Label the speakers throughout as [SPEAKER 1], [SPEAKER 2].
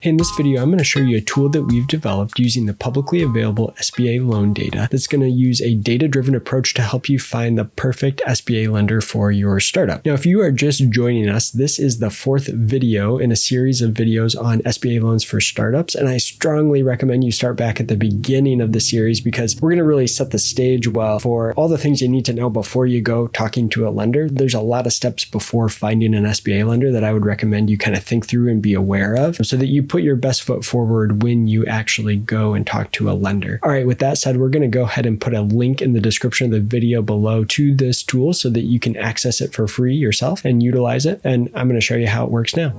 [SPEAKER 1] In this video, I'm going to show you a tool that we've developed using the publicly available SBA loan data that's going to use a data-driven approach to help you find the perfect SBA lender for your startup. Now, if you are just joining us, this is the fourth video in a series of videos on SBA loans for startups, and I strongly recommend you start back at the beginning of the series because we're going to really set the stage well for all the things you need to know before you go talking to a lender. There's a lot of steps before finding an SBA lender that I would recommend you kind of think through and be aware of so that you put your best foot forward when you actually go and talk to a lender. All right, with that said, we're going to go ahead and put a link in the description of the video below to this tool so that you can access it for free yourself and utilize it. And I'm going to show you how it works now.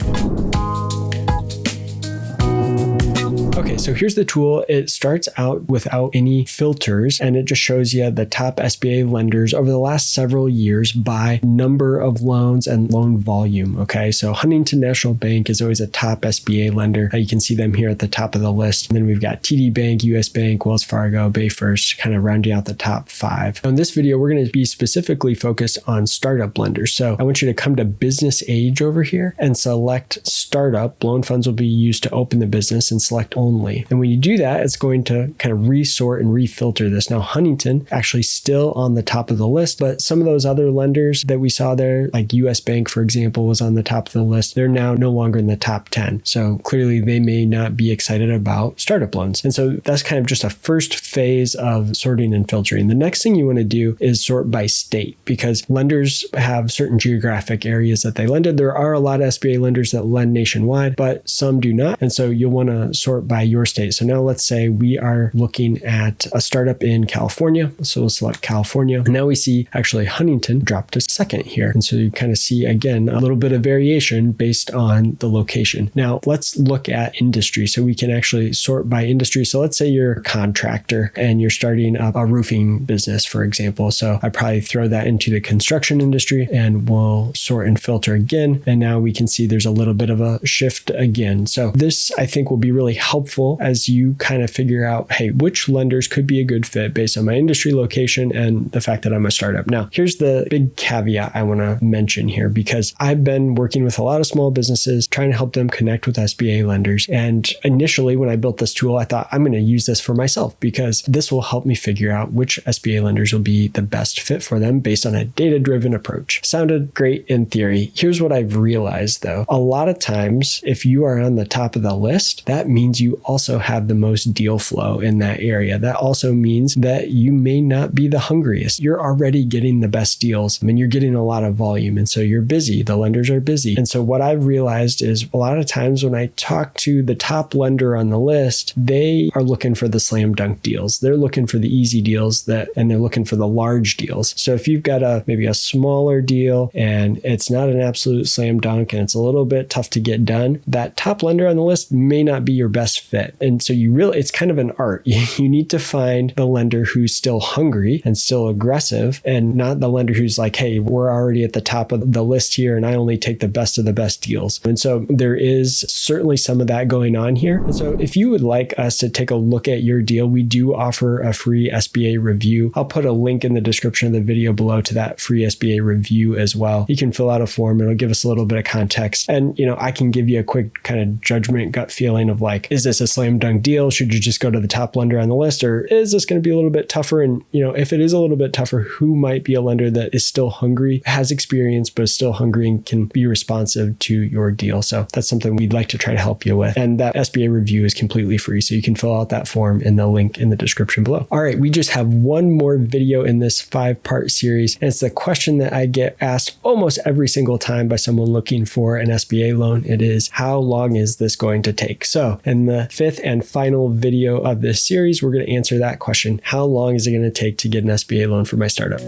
[SPEAKER 1] Okay, so here's the tool. It starts out without any filters, and it just shows you the top SBA lenders over the last several years by number of loans and loan volume. Okay, so Huntington National Bank is always a top SBA lender. You can see them here at the top of the list. And then we've got TD Bank, US Bank, Wells Fargo, BayFirst, kind of rounding out the top 5. Now, in this video, we're going to be specifically focused on startup lenders. So I want you to come to business age over here and select startup. Loan funds will be used to open the business and select only. And when you do that, it's going to kind of resort and refilter this. Now, Huntington actually still on the top of the list, but some of those other lenders that we saw there, like US Bank, for example, was on the top of the list. They're now no longer in the top 10. So clearly they may not be excited about startup loans. And so that's kind of just a first phase of sorting and filtering. The next thing you want to do is sort by state because lenders have certain geographic areas that they lend in. There are a lot of SBA lenders that lend nationwide, but some do not. And so you'll want to sort by your state. So now let's say we are looking at a startup in California. So we'll select California. And now we see actually Huntington dropped to second here. And so you kind of see, again, a little bit of variation based on the location. Now let's look at industry. So we can actually sort by industry. So let's say you're a contractor and you're starting up a roofing business, for example. So I probably throw that into the construction industry and we'll sort and filter again. And now we can see there's a little bit of a shift again. So this, I think, will be really helpful as you kind of figure out, hey, which lenders could be a good fit based on my industry location and the fact that I'm a startup. Now, here's the big caveat I want to mention here because I've been working with a lot of small businesses trying to help them connect with SBA lenders. And initially, when I built this tool, I thought I'm going to use this for myself because this will help me figure out which SBA lenders will be the best fit for them based on a data-driven approach. Sounded great in theory. Here's what I've realized though. A lot of times, if you are on the top of the list, that means you also have the most deal flow in that area. That also means that you may not be the hungriest. You're already getting the best deals. I mean, you're getting a lot of volume. And so you're busy. The lenders are busy. And so what I've realized is a lot of times when I talk to the top lender on the list, they are looking for the slam dunk deals. They're looking for the easy deals and they're looking for the large deals. So if you've got maybe a smaller deal and it's not an absolute slam dunk and it's a little bit tough to get done, that top lender on the list may not be your best fit. And so it's kind of an art. You need to find the lender who's still hungry and still aggressive and not the lender who's like, hey, we're already at the top of the list here and I only take the best of the best deals. And so there is certainly some of that going on here. And so if you would like us to take a look at your deal, we do offer a free SBA review. I'll put a link in the description of the video below to that free SBA review as well. You can fill out a form. It'll give us a little bit of context. And, I can give you a quick kind of judgment gut feeling of like, is this a slam dunk deal? Should you just go to the top lender on the list? Or is this going to be a little bit tougher? And, if it is a little bit tougher, who might be a lender that is still hungry, has experience, but is still hungry and can be responsive to your deal? So that's something we'd like to try to help you with. And that SBA review is completely free. So you can fill out that form in the link in the description below. All right, we just have one more video in this 5-part series. And it's the question that I get asked almost every single time by someone looking for an SBA loan. It is, how long is this going to take? So in the 5th and final video of this series, we're going to answer that question. How long is it going to take to get an SBA loan for my startup?